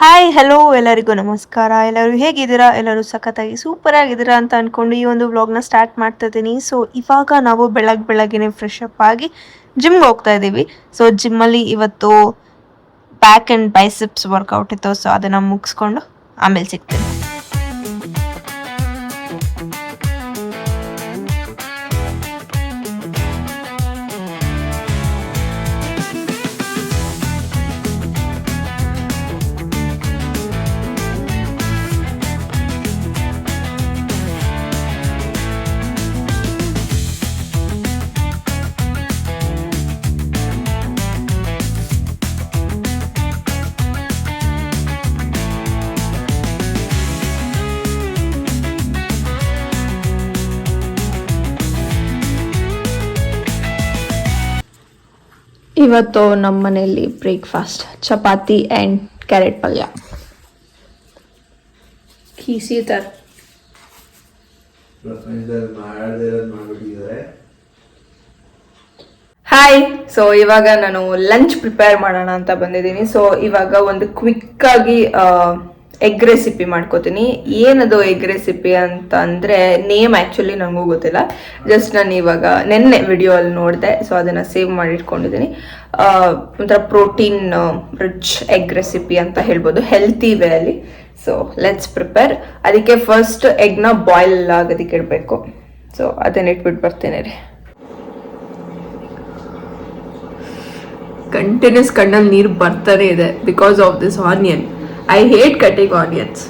Hi hello ಎಲ್ಲರಿಗೂ ನಮಸ್ಕಾರ. ಎಲ್ಲರೂ ಹೇಗಿದ್ದೀರಾ? ಎಲ್ಲರೂ ಸಖತ್ತಾಗಿ ಸೂಪರ್ ಆಗಿದ್ದೀರಾ ಅಂತ ಅಂದ್ಕೊಂಡು ಈ ಒಂದು ವ್ಲಾಗ್ನ ಸ್ಟಾರ್ಟ್ ಮಾಡ್ತಾ ಇದ್ದೀನಿ. ಸೊ ಇವಾಗ ನಾವು ಬೆಳಗ್ಗೆನೆ ಫ್ರೆಶ್ ಅಪ್ ಆಗಿ ಜಿಮ್ಗೆ ಹೋಗ್ತಾ ಇದ್ದೀವಿ. ಸೊ ಜಿಮ್ಮಲ್ಲಿ ಇವತ್ತು ಬ್ಯಾಕ್ ಆ್ಯಂಡ್ ಬೈಸೆಪ್ಸ್ ವರ್ಕೌಟ್ ಇತ್ತು. ಸೊ ಅದನ್ನು ಮುಗಿಸ್ಕೊಂಡು ಆಮೇಲೆ ಸಿಗ್ತೀನಿ. ಇವತ್ತು ನಮ್ಮ ಮನೆಯಲ್ಲಿ ಬ್ರೇಕ್ಫಾಸ್ಟ್ ಚಪಾತಿ ಆ್ಯಂಡ್ ಕ್ಯಾರೆಟ್ ಪಲ್ಯ. ಖೀಸಿತರ ಹಾಯ್. ಸೊ ಇವಾಗ ನಾನು ಲಂಚ್ ಪ್ರಿಪೇರ್ ಮಾಡೋಣ ಅಂತ ಬಂದಿದ್ದೀನಿ. ಸೊ ಇವಾಗ ಒಂದು ಕ್ವಿಕ್ ಆಗಿ ಎಗ್ ರೆಸಿಪಿ ಮಾಡ್ಕೋತೀನಿ. ಏನದು ಎಗ್ ರೆಸಿಪಿ ಅಂತ ಅಂದರೆ ನೇಮ್ ಆ್ಯಕ್ಚುಲಿ ನನಗೂ ಗೊತ್ತಿಲ್ಲ. ಜಸ್ಟ್ ನಾನು ಇವಾಗ ನೆನ್ನೆ ವಿಡಿಯೋ ಅಲ್ಲಿ ನೋಡಿದೆ. ಸೊ ಅದನ್ನು ಸೇವ್ ಮಾಡಿ ಇಟ್ಕೊಂಡಿದ್ದೀನಿ. ಒಂಥರ ಪ್ರೋಟೀನ್ ರಿಚ್ ಎಗ್ ರೆಸಿಪಿ ಅಂತ ಹೇಳ್ಬೋದು, ಹೆಲ್ತಿ ವೇ ಅಲ್ಲಿ. So let's prepare. ಅದಕ್ಕೆ ಫಸ್ಟ್ ಎಗ್ನ ಬಾಯ್ಲ್ ಆಗೋದಕ್ಕೆ ಇಡಬೇಕು. ಸೊ ಅದನ್ನ ಇಟ್ಬಿಟ್ಟು ಬರ್ತೀನಿ ರೀ. ಕಂಟಿನ್ಯೂಸ್ ಕಣ್ಣಲ್ಲಿ ನೀರು ಬರ್ತಾನೆ ಇದೆ because of this onion. I hate cutting onions.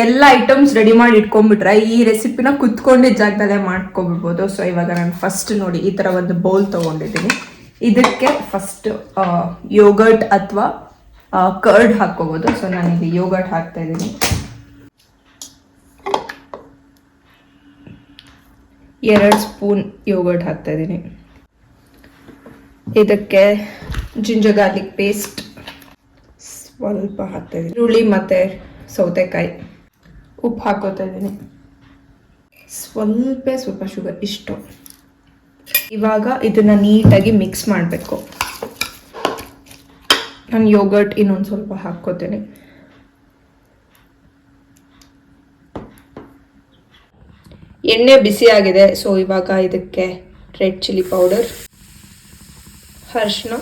ಎಲ್ಲ ಐಟಮ್ಸ್ ರೆಡಿ ಮಾಡಿ ಇಟ್ಕೊಂಡ್ಬಿಟ್ರೆ ಈ ರೆಸಿಪಿನ ಕುತ್ಕೊಂಡೆ ಜಾಗದಲ್ಲೇ ಮಾಡ್ಕೊಬಿಡ್ಬೋದು. ಸೊ ಇವಾಗ ನಾನು ಫಸ್ಟ್ ನೋಡಿ ಈ ಥರ ಒಂದು ಬೌಲ್ ತೊಗೊಂಡಿದ್ದೀನಿ. ಇದಕ್ಕೆ ಫಸ್ಟ್ ಯೋಗರ್ಟ್ ಅಥವಾ ಕರ್ಡ್ ಹಾಕ್ಕೋಬೋದು. ಸೊ ನಾನು ಇಲ್ಲಿ ಯೋಗರ್ಟ್ ಹಾಕ್ತಾ ಇದ್ದೀನಿ. 2 ಸ್ಪೂನ್ ಯೋಗರ್ಟ್ ಹಾಕ್ತಾ ಇದ್ದೀನಿ. ಇದಕ್ಕೆ ಜಿಂಜರ್ ಗಾರ್ಲಿಕ್ ಪೇಸ್ಟ್ ಸ್ವಲ್ಪ ಹಾಕ್ತಾ ಇದ್ದೀನಿ. ಈರುಳ್ಳಿ ಮತ್ತು ಸೌತೆಕಾಯಿ, ಉಪ್ಪು ಹಾಕೋತಾ ಇದ್ದೀನಿ. ಸ್ವಲ್ಪ ಶುಗರ್, ಇಷ್ಟು. ಇವಾಗ ಇದನ್ನು ನೀಟಾಗಿ ಮಿಕ್ಸ್ ಮಾಡಬೇಕು. ನಾನು ಯೋಗರ್ಟ್ ಇನ್ನೊಂದು ಸ್ವಲ್ಪ ಹಾಕ್ಕೋತೀನಿ. ಎಣ್ಣೆ ಬಿಸಿ ಆಗಿದೆ. ಸೊ ಇವಾಗ ಇದಕ್ಕೆ ರೆಡ್ ಚಿಲ್ಲಿ ಪೌಡರ್, ಅರಿಶಿನ,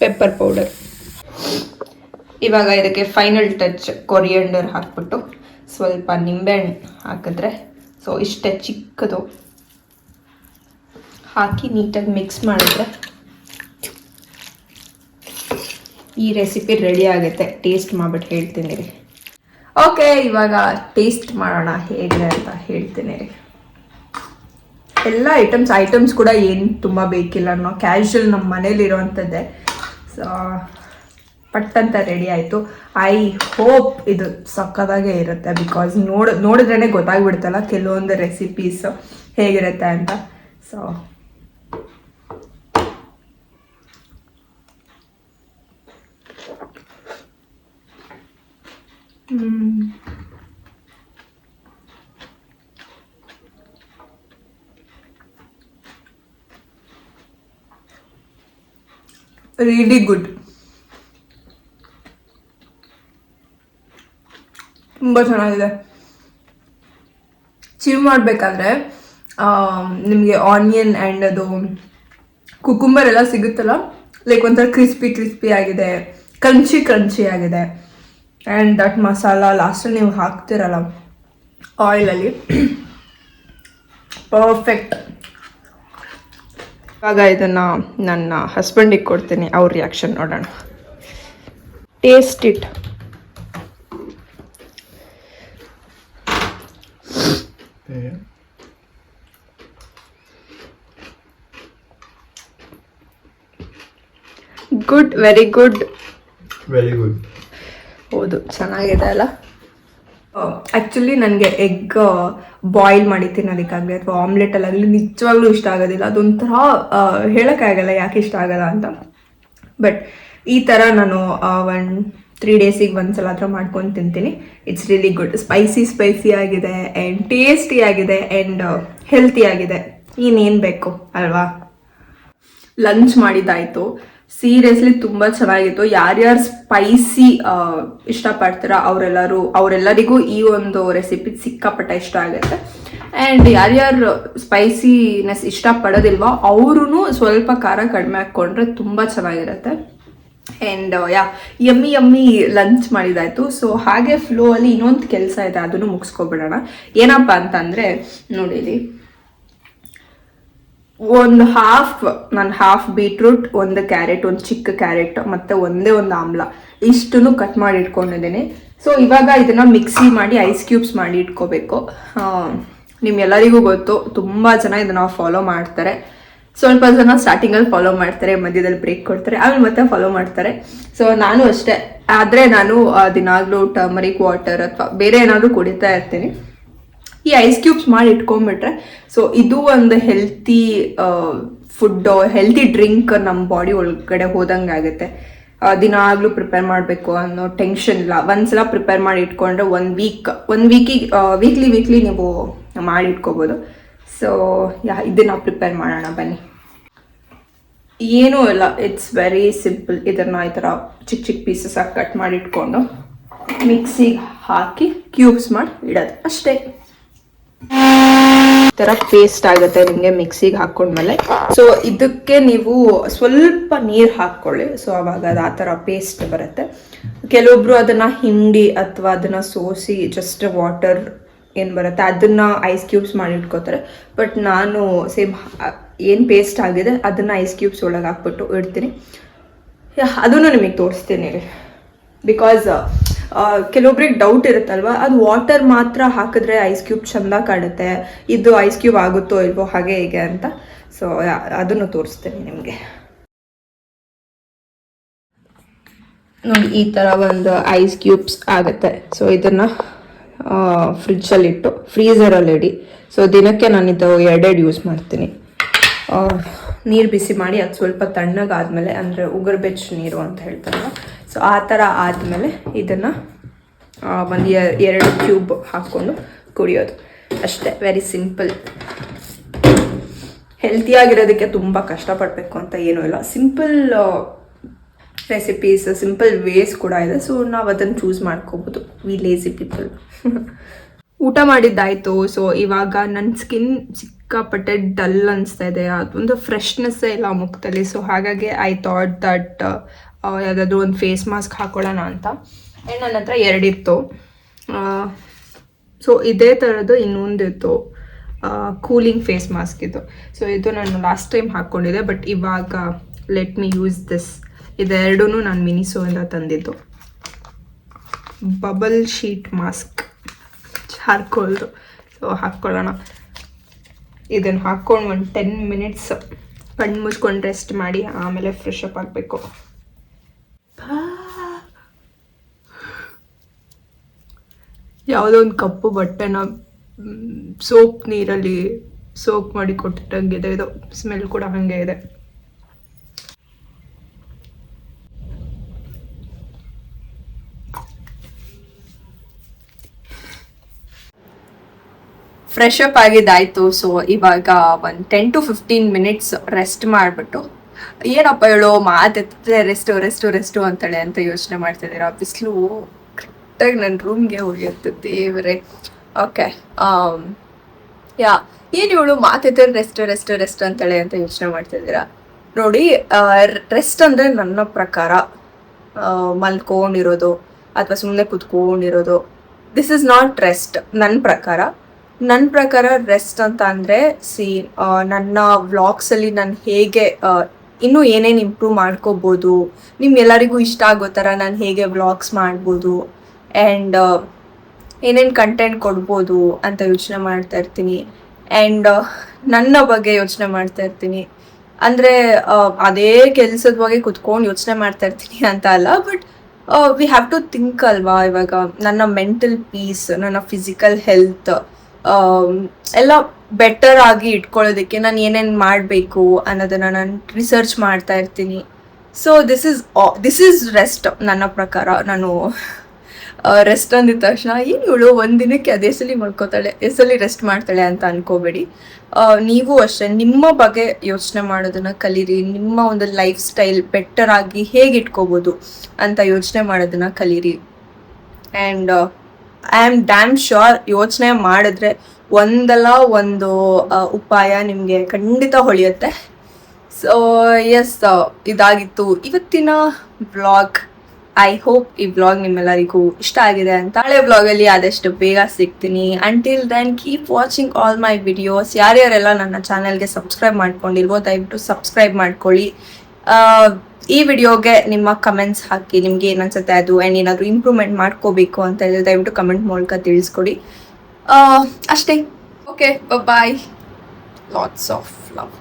ಪೆಪ್ಪರ್ ಪೌಡರ್. ಇವಾಗ ಇದಕ್ಕೆ ಫೈನಲ್ ಟಚ್ ಕೊರಿಯಂಡರ್ ಹಾಕ್ಬಿಟ್ಟು ಸ್ವಲ್ಪ ನಿಂಬೆಹಣ್ಣು ಹಾಕಿದ್ರೆ, ಸೊ ಇಷ್ಟೇ ಚಿಕ್ಕದು ಹಾಕಿ ನೀಟಾಗಿ ಮಿಕ್ಸ್ ಮಾಡಿದ್ರೆ ಈ ರೆಸಿಪಿ ರೆಡಿ ಆಗುತ್ತೆ. ಟೇಸ್ಟ್ ಮಾಡಿಬಿಟ್ಟು ಹೇಳ್ತೀನಿ ರೀ. ಓಕೆ, ಇವಾಗ ಟೇಸ್ಟ್ ಮಾಡೋಣ ಹೇಗಿದೆ ಅಂತ ಹೇಳ್ತೀನಿ ರೀ. ಎಲ್ಲ ಐಟಮ್ಸ್ ಕೂಡ ಏನು ತುಂಬ ಬೇಕಿಲ್ಲ, ಅನ್ನೋ ಕ್ಯಾಶುವಲ್ ನಮ್ಮ ಮನೇಲಿ ಇರೋವಂಥದ್ದೇ. ಸೊ ಪಟ್ಟಂತ ರೆಡಿ ಆಯಿತು. ಐ ಹೋಪ್ ಇದು ಸಕ್ಕದಾಗೆ ಇರುತ್ತೆ. ಬಿಕಾಸ್ ನೋಡಿದ್ರೇ ಗೊತ್ತಾಗ್ಬಿಡ್ತಲ್ಲ ಕೆಲವೊಂದು ರೆಸಿಪೀಸ್ ಹೇಗಿರುತ್ತೆ ಅಂತ. So really good. ತುಂಬ ಚೆನ್ನಾಗಿದೆ. ಚೀವ್ ಮಾಡಬೇಕಾದ್ರೆ ನಿಮಗೆ ಆನಿಯನ್ ಆ್ಯಂಡ್ ಅದು ಕುಕುಂಬರ್ ಎಲ್ಲ ಸಿಗುತ್ತಲ್ಲ, ಲೈಕ್ ಒಂಥರ ಕ್ರಿಸ್ಪಿ ಆಗಿದೆ, ಕ್ರಂಚಿ ಆಗಿದೆ. ಆ್ಯಂಡ್ ದಟ್ ಮಸಾಲ ಲಾಸ್ಟಲ್ಲಿ ನೀವು ಹಾಕ್ತಿರಲ್ಲ ಆಯಿಲಲ್ಲಿ, ಪರ್ಫೆಕ್ಟ್. ಇವಾಗ ಇದನ್ನು ನನ್ನ ಹಸ್ಬೆಂಡಿಗೆ ಕೊಡ್ತೀನಿ, ಅವ್ರ ರಿಯಾಕ್ಷನ್ ನೋಡೋಣ. Taste it. Good, very good. ಹೌದು, ಚೆನ್ನಾಗಿದೆ ಅಲ್ಲ. ಆ್ಯಕ್ಚುಲಿ ನನಗೆ ಎಗ್ ಬಾಯ್ಲ್ ಮಾಡಿ ತಿನ್ನೋದಕ್ಕಾಗಲಿ ಅಥವಾ ಆಮ್ಲೆಟಲ್ಲಾಗಲಿ ನಿಜವಾಗ್ಲೂ ಇಷ್ಟ ಆಗೋದಿಲ್ಲ. ಅದೊಂಥರ ಹೇಳೋಕ್ಕಾಗಲ್ಲ ಯಾಕೆ ಇಷ್ಟ ಆಗಲ್ಲ ಅಂತ. ಬಟ್ ಈ ಥರ ನಾನು 3 ಡೇಸಿಗೆ ಒಂದ್ಸಲ ಹತ್ರ ಮಾಡ್ಕೊಂಡು ತಿಂತೀನಿ. It's really good. ಸ್ಪೈಸಿ ಆಗಿದೆ ಆ್ಯಂಡ್ ಟೇಸ್ಟಿ ಆಗಿದೆ ಆ್ಯಂಡ್ ಹೆಲ್ತಿ ಆಗಿದೆ. ಇನ್ನೇನು ಬೇಕು ಅಲ್ವಾ. ಲಂಚ್ ಮಾಡಿದ್ದಾಯಿತು. ಸೀರಿಯಸ್ಲಿ ತುಂಬ ಚೆನ್ನಾಗಿತ್ತು. ಯಾರ್ಯಾರು ಸ್ಪೈಸಿ ಇಷ್ಟಪಡ್ತೀರ ಅವರೆಲ್ಲರಿಗೂ ಈ ಒಂದು ರೆಸಿಪಿ ಸಿಕ್ಕಾಪಟ್ಟೆ ಇಷ್ಟ ಆಗುತ್ತೆ. ಆ್ಯಂಡ್ ಯಾರ್ಯಾರು ಸ್ಪೈಸಿನೆಸ್ ಇಷ್ಟಪಡೋದಿಲ್ವೋ ಅವರು ಸ್ವಲ್ಪ ಖಾರ ಕಡಿಮೆ ಹಾಕ್ಕೊಂಡ್ರೆ ತುಂಬ ಚೆನ್ನಾಗಿರುತ್ತೆ. ಆ್ಯಂಡ್ ಯಮ್ಮಿ ಲಂಚ್ ಮಾಡಿದಾಯಿತು. ಸೊ ಹಾಗೆ ಫ್ಲೋ ಅಲ್ಲಿ ಇನ್ನೊಂದು ಕೆಲಸ ಇದೆ, ಅದನ್ನು ಮುಗಿಸ್ಕೊಬಿಡೋಣ. ಏನಪ್ಪ ಅಂತಂದರೆ ನೋಡಿರಿ, ನಾನು ಹಾಫ್ ಬೀಟ್ರೂಟ್, ಒಂದು ಕ್ಯಾರೆಟ್, ಒಂದು ಚಿಕ್ಕ ಕ್ಯಾರೆಟ್ ಮತ್ತು ಒಂದೇ ಒಂದು ಆಮ್ಲ ಇಷ್ಟನ್ನು ಕಟ್ ಮಾಡಿ ಇಟ್ಕೊಂಡಿದ್ದೀನಿ. ಸೊ ಇವಾಗ ಇದನ್ನು ಮಿಕ್ಸಿ ಮಾಡಿ ಐಸ್ ಕ್ಯೂಬ್ಸ್ ಮಾಡಿ ಇಟ್ಕೋಬೇಕು. ನಿಮ್ಗೆಲ್ಲರಿಗೂ ಗೊತ್ತು, ತುಂಬ ಜನ ಇದನ್ನು ಫಾಲೋ ಮಾಡ್ತಾರೆ. ಸ್ವಲ್ಪ ಜನ ಸ್ಟಾರ್ಟಿಂಗಲ್ಲಿ ಫಾಲೋ ಮಾಡ್ತಾರೆ, ಮಧ್ಯದಲ್ಲಿ ಬ್ರೇಕ್ ಕೊಡ್ತಾರೆ, ಆಮೇಲೆ ಮತ್ತೆ ಫಾಲೋ ಮಾಡ್ತಾರೆ. ಸೊ ನಾನು ಅಷ್ಟೇ. ಆದರೆ ನಾನು ದಿನಾಗಲೂ ಟರ್ಮರಿಕ್ ವಾಟರ್ ಅಥವಾ ಬೇರೆ ಏನಾದರೂ ಕುಡಿತಾ ಇರ್ತೀನಿ. ಈ ಐಸ್ ಕ್ಯೂಬ್ಸ್ ಮಾಡಿ ಇಟ್ಕೊಂಡ್ಬಿಟ್ರೆ ಸೊ ಇದು ಒಂದು ಹೆಲ್ತಿ ಫುಡ್ಡು, ಹೆಲ್ತಿ ಡ್ರಿಂಕ್ ನಮ್ಮ ಬಾಡಿ ಒಳಗಡೆ ಹೋದಂಗೆ ಆಗುತ್ತೆ. ದಿನಾಗಲೂ ಪ್ರಿಪೇರ್ ಮಾಡಬೇಕು ಅನ್ನೋ ಟೆನ್ಷನ್ ಇಲ್ಲ. ಒಂದ್ಸಲ ಪ್ರಿಪೇರ್ ಮಾಡಿ ಇಟ್ಕೊಂಡ್ರೆ ವೀಕ್ಲಿ ನೀವು ಮಾಡಿ ಇಟ್ಕೋಬೋದು. ಸೊ ಇದನ್ನು ಪ್ರಿಪೇರ್ ಮಾಡೋಣ ಬನ್ನಿ. ಏನೂ ಇಲ್ಲ, ಇಟ್ಸ್ ವೆರಿ ಸಿಂಪಲ್. ಇದನ್ನು ಈ ಥರ ಚಿಕ್ಕ ಚಿಕ್ಕ ಪೀಸಸ್ ಆಗಿ ಕಟ್ ಮಾಡಿ ಇಟ್ಕೊಂಡು ಮಿಕ್ಸಿಗೆ ಹಾಕಿ ಕ್ಯೂಬ್ಸ್ ಮಾಡಿ ಇಡೋದು ಅಷ್ಟೇ. ಈ ಥರ ಪೇಸ್ಟ್ ಆಗುತ್ತೆ ನಿಮಗೆ ಮಿಕ್ಸಿಗೆ ಹಾಕೊಂಡ್ಮೇಲೆ. ಸೊ ಇದಕ್ಕೆ ನೀವು ಸ್ವಲ್ಪ ನೀರು ಹಾಕ್ಕೊಳ್ಳಿ. ಸೊ ಅವಾಗ ಅದು ಆ ಥರ ಪೇಸ್ಟ್ ಬರುತ್ತೆ. ಕೆಲವೊಬ್ರು ಅದನ್ನು ಹಿಂಡಿ ಅಥವಾ ಅದನ್ನು ಸೋಸಿ ಜಸ್ಟ್ ವಾಟರ್ ಏನು ಬರುತ್ತೆ ಅದನ್ನು ಐಸ್ ಕ್ಯೂಬ್ಸ್ ಮಾಡಿ ಇಟ್ಕೋತಾರೆ. ಬಟ್ ನಾನು ಸೇಮ್ ಏನು ಪೇಸ್ಟ್ ಆಗಿದೆ ಅದನ್ನು ಐಸ್ ಕ್ಯೂಬ್ಸ್ ಒಳಗೆ ಹಾಕ್ಬಿಟ್ಟು ಇಡ್ತೀನಿ. ಅದನ್ನು ನಿಮಗೆ ತೋರಿಸ್ತೀನಿ ರೀ. ಬಿಕಾಸ್ ಕೆಲವೊಬ್ರಿಗೆ ಡೌಟ್ ಇರುತ್ತಲ್ವ, ಅದು ವಾಟರ್ ಮಾತ್ರ ಹಾಕಿದ್ರೆ ಐಸ್ ಕ್ಯೂಬ್ ಚೆಂದ ಕಾಣುತ್ತೆ, ಇದು ಐಸ್ ಕ್ಯೂಬ್ ಆಗುತ್ತೋ ಇಲ್ವೋ ಹಾಗೆ ಹೀಗೆ ಅಂತ. ಸೊ ಅದನ್ನು ತೋರಿಸ್ತೀನಿ ನಿಮಗೆ. ನೋಡಿ, ಈ ಥರ ಒಂದು ಐಸ್ ಕ್ಯೂಬ್ಸ್ ಆಗುತ್ತೆ. ಸೊ ಇದನ್ನು ಫ್ರಿಜ್ಜಲ್ಲಿಟ್ಟು ಫ್ರೀಝರಲ್ಲಿ ಇಡಿ. ಸೊ ದಿನಕ್ಕೆ ನಾನು ಇದು 2 ಯೂಸ್ ಮಾಡ್ತೀನಿ. ನೀರು ಬಿಸಿ ಮಾಡಿ ಅದು ಸ್ವಲ್ಪ ತಣ್ಣಗಾದ್ಮೇಲೆ, ಅಂದರೆ ಉಗುರು ಬೆಚ್ಚ ನೀರು ಅಂತ ಹೇಳ್ತಾರಲ್ಲ, ಸೊ ಆ ಥರ ಆದಮೇಲೆ ಇದನ್ನು ಒಂದು 2 ಕ್ಯೂಬ್ ಹಾಕ್ಕೊಂಡು ಕುಡಿಯೋದು ಅಷ್ಟೇ. Very simple. ಹೆಲ್ತಿಯಾಗಿರೋದಕ್ಕೆ ತುಂಬ ಕಷ್ಟಪಡಬೇಕು ಅಂತ ಏನೂ ಇಲ್ಲ. ಸಿಂಪಲ್ ರೆಸಿಪೀಸ್, ಸಿಂಪಲ್ ವೇಸ್ ಕೂಡ ಇದೆ. ಸೊ ನಾವು ಅದನ್ನು ಚೂಸ್ ಮಾಡ್ಕೋಬೋದು. We lazy people. ಊಟ ಮಾಡಿದ್ದಾಯಿತು. ಸೊ ಇವಾಗ ನನ್ನ ಸ್ಕಿನ್ ಸಿಕ್ಕಾಪಟ್ಟೆ ಡಲ್ ಅನಿಸ್ತಾ ಇದೆ, ಅದೊಂದು ಫ್ರೆಶ್ನೆಸ್ಸೇ ಇಲ್ಲ ಮುಖದಲ್ಲಿ. ಸೊ ಹಾಗಾಗಿ ಐ ಥಾಟ್ ದಟ್ ಯಾವುದಾದ್ರೂ ಒಂದು ಫೇಸ್ ಮಾಸ್ಕ್ ಹಾಕೊಳ್ಳೋಣ ಅಂತ. ಆ್ಯಂಡ್ ನನ್ನ ಹತ್ರ 2 ಇತ್ತು. ಸೊ ಇದೇ ಥರದ್ದು ಇನ್ನೊಂದಿತ್ತು, ಕೂಲಿಂಗ್ ಫೇಸ್ ಮಾಸ್ಕ್ ಇದು. ಸೊ ಇದು ನಾನು ಲಾಸ್ಟ್ ಟೈಮ್ ಹಾಕ್ಕೊಂಡಿದ್ದೆ, ಬಟ್ ಇವಾಗ ಲೆಟ್ ಮಿ ಯೂಸ್ ದಿಸ್. ಇದೆರಡೂ ನಾನು ಮಿನಿಸೋಯಿಂದ ತಂದಿದ್ದು. ಬಬಲ್ ಶೀಟ್ ಮಾಸ್ಕ್, ಚಾರ್ಕೋಲ್ದು. ಸೊ ಹಾಕ್ಕೊಳ್ಳೋಣ. ಇದನ್ನು ಹಾಕ್ಕೊಂಡು ಒಂದು 10 ಮಿನಿಟ್ಸ್ ಕಣ್ಣು ಮುಚ್ಕೊಂಡು ರೆಸ್ಟ್ ಮಾಡಿ ಆಮೇಲೆ ಫ್ರೆಶ್ ಅಪ್ ಆಗಬೇಕು. ಯಾವುದೋ ಒಂದು ಕಪ್ಪು ಬಟ್ಟೆನ ಸೋಪ್ ನೀರಲ್ಲಿ ಸೋಪ್ ಮಾಡಿ ಕೊಟ್ಟಿಟ್ಟಂಗಿದೆ. ಇದು ಸ್ಮೆಲ್ ಕೂಡ ಹಾಗೆ ಇದೆ. Fresh up ಆಗಿದ್ದಾಯಿತು. ಸೊ ಇವಾಗ ಒಂದು 10 to 15 ಮಿನಿಟ್ಸ್ ರೆಸ್ಟ್ ಮಾಡಿಬಿಟ್ಟು, ಏನಪ್ಪ ಹೇಳೋ ಮಾತೆತ್ತಿದ್ರೆ ರೆಸ್ಟು ಅಂತಾಳೆ ಅಂತ ಯೋಚನೆ ಮಾಡ್ತಿದ್ದೀರಾ. ಬಿಸಿಲು ಕರೆಕ್ಟಾಗಿ ನನ್ನ ರೂಮ್ಗೆ ಹೋಗಿರುತ್ತೆ ದೇವರೇ. ಓಕೆ, ಏನು ಇವಳು ಮಾತೆತ್ತಿದ್ರೆ ರೆಸ್ಟ್ ಅಂತಾಳೆ ಅಂತ ಯೋಚನೆ ಮಾಡ್ತಿದ್ದೀರಾ. ನೋಡಿ, ರೆಸ್ಟ್ ಅಂದರೆ ನನ್ನ ಪ್ರಕಾರ ಮಲ್ಕೊಂಡಿರೋದು ಅಥವಾ ಸುಮ್ಮನೆ ಕುತ್ಕೊಂಡಿರೋದು, ದಿಸ್ ಇಸ್ ನಾಟ್ ರೆಸ್ಟ್. ನನ್ನ ಪ್ರಕಾರ ರೆಸ್ಟ್ ಅಂತ ಅಂದರೆ ನನ್ನ ವ್ಲಾಗ್ಸಲ್ಲಿ ನಾನು ಹೇಗೆ ಇನ್ನೂ ಏನೇನು ಇಂಪ್ರೂವ್ ಮಾಡ್ಕೋಬೋದು, ನಿಮ್ಗೆಲ್ಲರಿಗೂ ಇಷ್ಟ ಆಗೋ ಥರ ನಾನು ಹೇಗೆ ವ್ಲಾಗ್ಸ್ ಮಾಡ್ಬೋದು ಆ್ಯಂಡ್ ಏನೇನು ಕಂಟೆಂಟ್ ಕೊಡ್ಬೋದು ಅಂತ ಯೋಚನೆ ಮಾಡ್ತಾ ಇರ್ತೀನಿ. ಆ್ಯಂಡ್ ನನ್ನ ಬಗ್ಗೆ ಯೋಚನೆ ಮಾಡ್ತಾ ಇರ್ತೀನಿ. ಅಂದರೆ ಅದೇ ಕೆಲಸದ ಬಗ್ಗೆ ಕುತ್ಕೊಂಡು ಯೋಚನೆ ಮಾಡ್ತಾ ಇರ್ತೀನಿ ಅಂತ ಅಲ್ಲ, but we have to think ಅಲ್ವಾ. ಇವಾಗ ನನ್ನ ಮೆಂಟಲ್ ಪೀಸ್, ನನ್ನ ಫಿಸಿಕಲ್ ಹೆಲ್ತ್ ಎಲ್ಲ ಬೆಟರ್ ಆಗಿ ಇಟ್ಕೊಳ್ಳೋದಕ್ಕೆ ನಾನು ಏನೇನು ಮಾಡಬೇಕು ಅನ್ನೋದನ್ನು ನಾನು ರಿಸರ್ಚ್ ಮಾಡ್ತಾ ಇರ್ತೀನಿ. ಸೊ ದಿಸ್ ಈಸ್ ರೆಸ್ಟ್ ನನ್ನ ಪ್ರಕಾರ. ನಾನು ರೆಸ್ಟ್ ಅಂದಿದ ತಕ್ಷಣ ಏನು ಇವಳು ಒಂದಿನಕ್ಕೆ ಅದೇ ಸಲ ಮಲ್ಕೋತಾಳೆ ಎಸಲಿ ರೆಸ್ಟ್ ಮಾಡ್ತಾಳೆ ಅಂತ ಅನ್ಕೋಬೇಡಿ. ನೀವು ಅಷ್ಟೇ ನಿಮ್ಮ ಬಗ್ಗೆ ಯೋಚನೆ ಮಾಡೋದನ್ನ ಕಲೀರಿ. ನಿಮ್ಮ ಒಂದು ಲೈಫ್ ಸ್ಟೈಲ್ ಬೆಟರ್ ಆಗಿ ಹೇಗೆ ಇಟ್ಕೋಬೋದು ಅಂತ ಯೋಚನೆ ಮಾಡೋದನ್ನ ಕಲೀರಿ. And I am dam sure ಯೋಚನೆ ಮಾಡಿದ್ರೆ ಒಂದಲ್ಲ ಒಂದು ಉಪಾಯ ನಿಮಗೆ ಖಂಡಿತ ಹೊಳೆಯುತ್ತೆ. ಸೊ ಎಸ್, ಇದಾಗಿತ್ತು ಇವತ್ತಿನ ವ್ಲಾಗ್. ಐ ಹೋಪ್ ಈ ವ್ಲಾಗ್ ನಿಮ್ಮೆಲ್ಲರಿಗೂ ಇಷ್ಟ ಆಗಿದೆ ಅಂತ. ಹಳೆ ವ್ಲಾಗಲ್ಲಿ ಆದಷ್ಟು ಬೇಗ ಸಿಗ್ತೀನಿ. Until then keep watching all my videos. ಯಾರ್ಯಾರೆಲ್ಲ ನನ್ನ ಚಾನಲ್ಗೆ ಸಬ್ಸ್ಕ್ರೈಬ್ ಮಾಡ್ಕೊಂಡಿಲ್ವೋ ದಯವಿಟ್ಟು ಸಬ್ಸ್ಕ್ರೈಬ್ ಮಾಡ್ಕೊಳ್ಳಿ. ಈ ವಿಡಿಯೋಗೆ ನಿಮ್ಮ ಕಮೆಂಟ್ಸ್ ಹಾಕಿ, ನಿಮ್ಗೆ ಏನು ಅನ್ಸುತ್ತೆ ಅದು ಆ್ಯಂಡ್ ಏನಾದರೂ ಇಂಪ್ರೂವ್ಮೆಂಟ್ ಮಾಡ್ಕೋಬೇಕು ಅಂತ ಹೇಳಿದ್ರೆ ದಯವಿಟ್ಟು ಕಮೆಂಟ್ ಮೂಲಕ ತಿಳಿಸ್ಕೊಡಿ. ಅಷ್ಟೇ. Okay, bye. Lots of love.